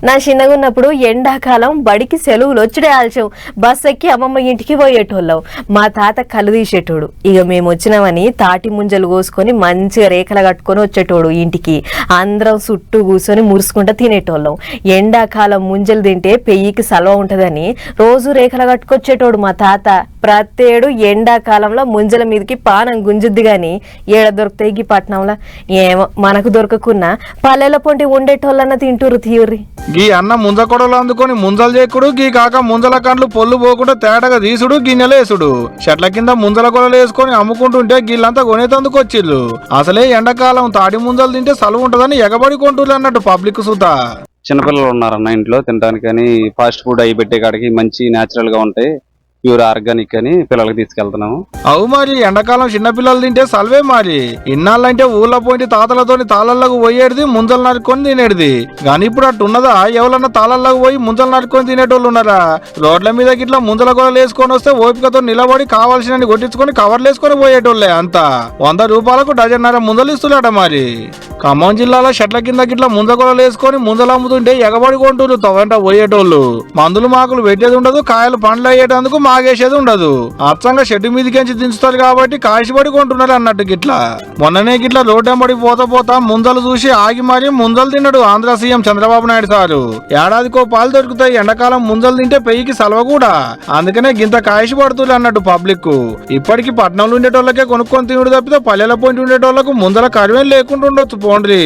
నా చిన్నగా ఉన్నప్పుడు ఎండాకాలం బడికి సెలవులు వచ్చుడే ఆల్చం బస్ ఎక్కి అమ్మమ్మ ఇంటికి పోయేటోళ్ళం. మా తాత కళ్ళు తీసేటోడు. ఇక మేము వచ్చినామని తాటి ముంజలు కోసుకొని మంచిగా రేఖలు కట్టుకొని వచ్చేటోడు ఇంటికి. అందరం చుట్టూ కూర్చొని మురుసుకుంటా తినేటోళ్ళం. ఎండాకాలం ముంజలు తింటే పెయ్యికి సలవ ఉంటదని రోజు రేఖలు కట్టుకొచ్చేటోడు మా తాత. ప్రతేడు ఎండాకాలంలో ముంజల మీదకి పానం గుంజుద్ది గాని ఏడ దొరుకుతాయి గీ పట్నంలో. ఏమో మనకు దొరకకున్నా పల్లెల పొంటి ఉండేటోళ్ళన్న తింటూరు తీయుర్రి. గీ అన్న ముంజ కొడలు అందుకొని ముంజలు చేకుడు, గీ కాక ముంజల కండ్లు పొల్లు పోకుండా తేటగా తీసుడు, గిన్నెలేసుడు, చెట్ల కింద ముంజల కొడలు వేసుకొని అమ్ముకుంటుంటే గీళ్ళంతా కొనేతందుకు వచ్చిళ్ళు. అసలే ఎండాకాలం తాడి ముంజలు తింటే సలువు ఉంటదని ఎగబడి కొంటూరు అన్నట్టు పబ్లిక్ సుత. చిన్నపిల్లలు ఉన్నారన్న ఇంట్లో తినడానికి అని ఫాస్ట్ ఫుడ్ అయి పెట్టే కాడికి మంచి న్యాచురల్ గా ఉంటాయి, ప్యూర్ ఆర్గానిక్ అని పిల్లలకి తీసుకెళ్తున్నాము. అవు మరి ఎండాకాలం చిన్నపిల్లలు తింటే సల్వే మరి. ఇన్నాళ్ళంటే ఊళ్ళో పోయి తాతలతోని తాళల్లోకి పోయేది ముంజలు నరుకొని తినేది. కానీ ఇప్పుడు అట్టు ఉన్నదా? ఎవరన్నా తాళల్లోకి పోయి ముంజలు నరుకొని తినేటోళ్ళు ఉన్నారా? రోడ్ల మీద గిట్లా ముంజల గొడవలు వేసుకొని వస్తే ఓపికతో నిలబడి కావాల్సిన కొట్టించుకొని కవర్లు వేసుకొని పోయేటోళ్ళే అంతా. 100 రూపాయలకు డజన్నర ముంజలు ఇస్తున్నాడ మరి. ఖమ్మం జిల్లాలో చెట్ల కింద గిట్లా ముంజగొడలు వేసుకొని ముంజలు అమ్ముతుంటే ఎగబడి కొంటూరు తవ్వంట పోయేటోళ్ళు. మందులు మాకులు పెట్టేది ఉండదు, కాయలు పండ్లు అయ్యేటందుకు మాగేసేది ఉండదు. అచ్చంగా షెడ్డు మీదకించి దించుతారు కాబట్టి కాశీపడి కొంటున్నారు అన్నట్టు. గిట్లా మొన్ననే గిట్లా రోడ్డెంబడి పోతా ముంజలు చూసి ఆగి మరీ ముంజలు తిన్నాడు ఆంధ్ర సీఎం చంద్రబాబు నాయుడు సారు. ఏడాదికో పాలు దొరుకుతాయి, ఎండాకాలం ముంజలు తింటే పెయ్యికి సలవ కూడా. అందుకనే గింత కాశీ పడుతుంది అన్నట్టు పబ్లిక్. ఇప్పటికి పట్నంలో ఉండేటోళ్ళకే కొనుక్కొని తినుడు తప్పితే పల్లెల పోయి ఉండేటోళ్లకు ముందల కరువేం లేకుండా ఉండొచ్చు పోండ్రి.